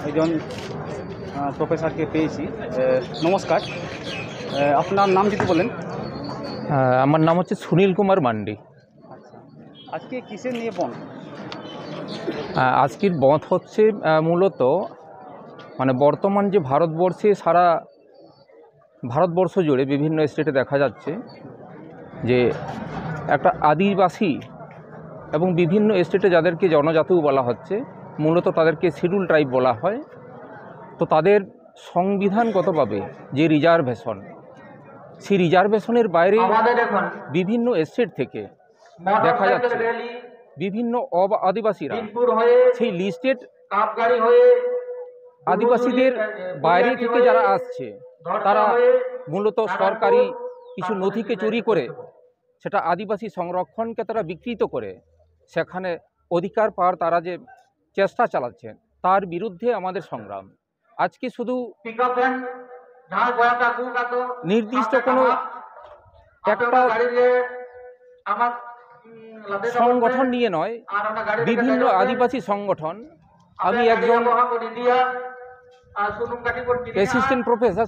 একজন প্রফেসরকে পেয়েছি। নমস্কার, আপনার নাম যদি বলেন। আমার নাম হচ্ছে সুনীল কুমার মান্ডি। আচ্ছা, আজকে কিসের নিয়ে বন? আজকের বধ হচ্ছে মূলত মানে বর্তমান যে ভারতবর্ষে সারা ভারতবর্ষ জুড়ে বিভিন্ন স্টেটে দেখা যাচ্ছে যে একটা আদিবাসী এবং বিভিন্ন স্টেটে যাদেরকে জনজাতিও বলা হচ্ছে, মূলত তাদেরকে শিডিউল ট্রাইব বলা হয়। তো তাদের সংবিধানগতভাবে যে রিজার্ভেশন, সেই রিজার্ভেশনের বাইরে বিভিন্ন স্টেট থেকে দেখা যাচ্ছে বিভিন্ন আদিবাসীরা সেই লিস্টেড আদিবাসীদের বাইরে থেকে যারা আসছে, তারা মূলত সরকারি কিছু নথিকে চুরি করে সেটা আদিবাসী সংরক্ষণকে তারা বিকৃত করে সেখানে অধিকার পাওয়ার তারা যে চেষ্টা চালাচ্ছেন, তার বিরুদ্ধে আমাদের সংগ্রাম। আজকে শুধু নির্দিষ্ট কোনো একটা সংগঠন নিয়ে নয়, বিভিন্ন আদিবাসী সংগঠন। আমি একজন অ্যাসিস্ট্যান্ট প্রফেসর,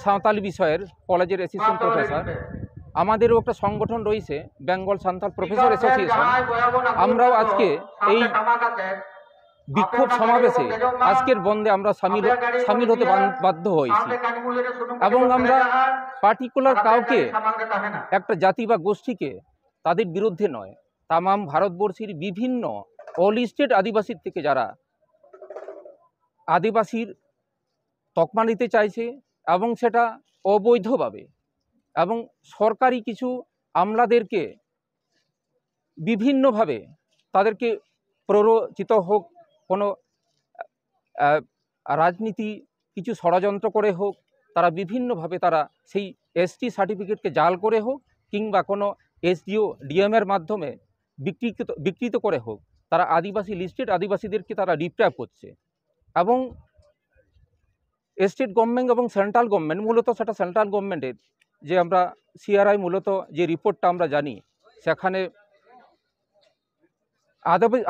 সাঁওতালি বিষয়ের কলেজের অ্যাসিস্ট্যান্ট প্রফেসর। আমাদেরও একটা সংগঠন রয়েছে, বেঙ্গল সাঁওতাল প্রফেসর অ্যাসোসিয়েশন। আমরাও আজকে এই বিক্ষোভ সমাবেশে, আজকের বন্ধে আমরা সামিল হতে বাধ্য হয়েছি। এবং আমরা পার্টিকুলার কাউকে, একটা জাতি বা গোষ্ঠীকে তাদের বিরুদ্ধে নয়, তামাম ভারতবর্ষের বিভিন্ন অল স্টেট আদিবাসীর থেকে যারা আদিবাসীর তকমা নিতে চাইছে এবং সেটা অবৈধভাবে, এবং সরকারি কিছু আমলাদেরকে বিভিন্নভাবে তাদেরকে প্ররোচিত হোক, কোনো রাজনীতি কিছু ষড়যন্ত্র করে হোক, তারা বিভিন্নভাবে তারা সেই এসটি সার্টিফিকেটকে জাল করে হোক, কিংবা কোনো এসডিও ডিএমের মাধ্যমে বিকৃত করে হোক, তারা আদিবাসী লিস্টেড আদিবাসীদেরকে তারা ডিপ্রাইভ করছে। এবং স্টেট গভর্নমেন্ট এবং সেন্ট্রাল গভর্নমেন্ট, মূলত সেটা সেন্ট্রাল গভর্নমেন্টের যে আমরা সিআরআই মূলত যে রিপোর্টটা আমরা জানি, সেখানে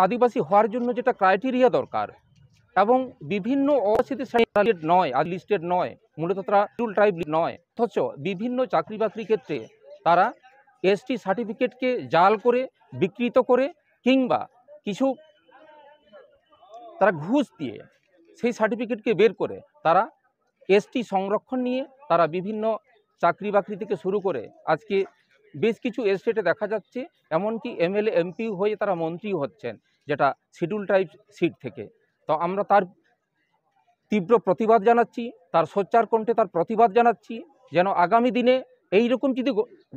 আদিবাসী হওয়ার জন্য যেটা ক্রাইটেরিয়া দরকার, এবং বিভিন্ন অস্থিতি নয়, লিস্টেড নয়, মূলত তারা শিডিউল ট্রাইব নয়, অথচ বিভিন্ন চাকরি বাকরি ক্ষেত্রে তারা এসটি সার্টিফিকেটকে জাল করে, বিকৃত করে, কিংবা কিছু তারা ঘুষ দিয়ে সেই সার্টিফিকেটকে বের করে তারা এসটি সংরক্ষণ নিয়ে তারা বিভিন্ন চাকরি বাকরি থেকে শুরু করে আজকে বেশ কিছু স্টেটে দেখা যাচ্ছে এমনকি এমএলএ এমপি হয়ে তারা মন্ত্রীও হচ্ছেন, যেটা শিডিউল ট্রাইব সিট থেকে। তো আমরা তার তীব্র প্রতিবাদ জানাচ্ছি, তার সোচ্চার কণ্ঠে তার প্রতিবাদ জানাচ্ছি, যেন আগামী দিনে এই রকম যদি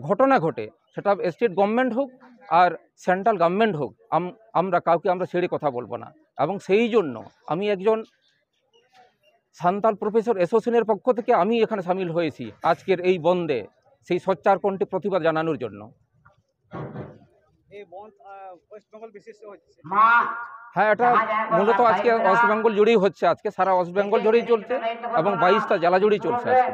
ঘটনা ঘটে, সেটা স্টেট গভর্নমেন্ট হোক আর সেন্ট্রাল গভর্নমেন্ট হোক, আমরা কাউকে ছেড়ে কথা বলবো না। এবং সেই জন্য আমি একজন সাঁওতাল প্রফেসর অ্যাসোসিয়েশনের পক্ষ থেকে আমি এখানে সামিল হয়েছি আজকের এই বন্ধে, সেই সোচ্চার কণ্ঠে প্রতিবাদ জানানোর জন্য। হ্যাঁ, এটা মূলত আজকে ওয়েস্ট বেঙ্গল জুড়েই হচ্ছে, আজকে সারা ওয়েস্ট বেঙ্গল জুড়েই চলছে এবং 22টা জেলা জুড়েই চলছে আজকে।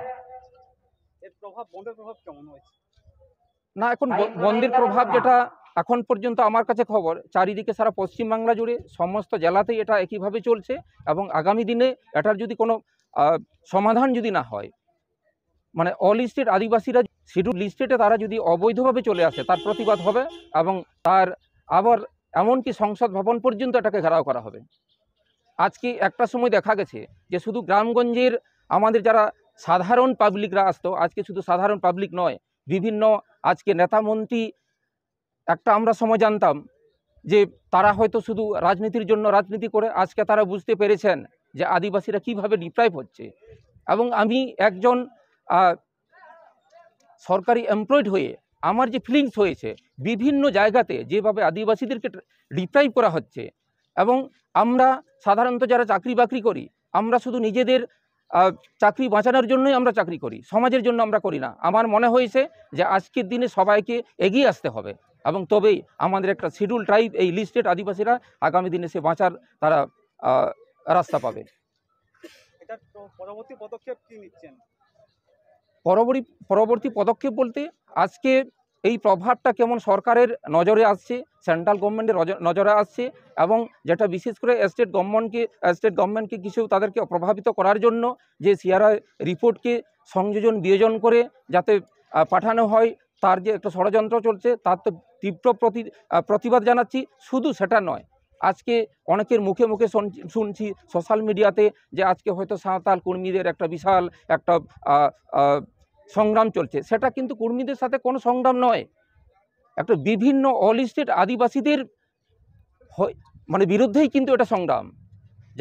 না, এখন বন্ধের প্রভাব যেটা এখন পর্যন্ত আমার কাছে খবর, চারিদিকে সারা পশ্চিমবাংলা জুড়ে সমস্ত জেলাতেই এটা একইভাবে চলছে। এবং আগামী দিনে এটার যদি কোনো সমাধান যদি না হয়, মানে অল স্টেট আদিবাসীরা শিডিউল লিস্টেটে তারা যদি অবৈধভাবে চলে আসে, তার প্রতিবাদ হবে এবং তার আবার এমনকি সংসদ ভবন পর্যন্ত এটাকে ঘেরাও করা হবে। আজকে একটা সময় দেখা গেছে যে শুধু গ্রামগঞ্জের আমাদের যারা সাধারণ পাবলিকরা আসতো, আজকে শুধু সাধারণ পাবলিক নয়, বিভিন্ন আজকে নেতা মন্ত্রী, একটা আমরা সময় জানতাম যে তারা হয়তো শুধু রাজনীতির জন্য রাজনীতি করে, আজকে তারা বুঝতে পেরেছেন যে আদিবাসীরা কিভাবে ডিপ্রাইভ হচ্ছে। এবং আমি একজন সরকারি এমপ্লয়েড হয়ে আমার যে ফিলিংস হয়েছে, বিভিন্ন জায়গাতে যেভাবে আদিবাসীদেরকে ডিপ্রাইভ করা হচ্ছে, এবং আমরা সাধারণত যারা চাকরি বাকরি করি, আমরা শুধু নিজেদের চাকরি বাঁচানোর জন্যই আমরা চাকরি করি, সমাজের জন্য আমরা করি না। আমার মনে হয়েছে যে আজকের দিনে সবাইকে এগিয়ে আসতে হবে, এবং তবেই আমাদের একটা শিডিউল ট্রাইব, এই লিস্টেড আদিবাসীরা আগামী দিনে সে বাঁচার তারা রাস্তা পাবে। পরবর্তী পদক্ষেপ কি নিচ্ছেন? পরবর্তী পদক্ষেপ বলতে, আজকে এই প্রভাবটা কেমন সরকারের নজরে আসছে, সেন্ট্রাল গভর্নমেন্টের নজরে আসছে, এবং যেটা বিশেষ করে স্টেট গভর্নমেন্টকে কিছু তাদেরকে প্রভাবিত করার জন্য যে সিআরআই রিপোর্টকে সংযোজন বিয়োজন করে যাতে পাঠানো হয়, তার যে একটা ষড়যন্ত্র চলছে, তার তো তীব্র প্রতিবাদ জানাচ্ছি। শুধু সেটা নয়, আজকে অনেকের মুখে মুখে শুনছি সোশ্যাল মিডিয়াতে যে আজকে হয়তো সাঁওতাল কর্মীদের একটা বিশাল একটা সংগ্রাম চলছে। সেটা কিন্তু কর্মীদের সাথে কোনো সংগ্রাম নয়, একটা বিভিন্ন অল স্টেট আদিবাসীদের মানে বিরুদ্ধেই কিন্তু এটা সংগ্রাম,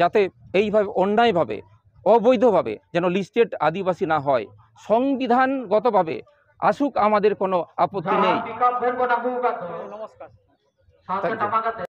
যাতে এইভাবে অন্যায়ভাবে অবৈধভাবে যেন লিস্টেড আদিবাসী না হয়। সংবিধানগতভাবে আসুক, আমাদের কোনো আপত্তি নেই। নমস্কার। Thank you.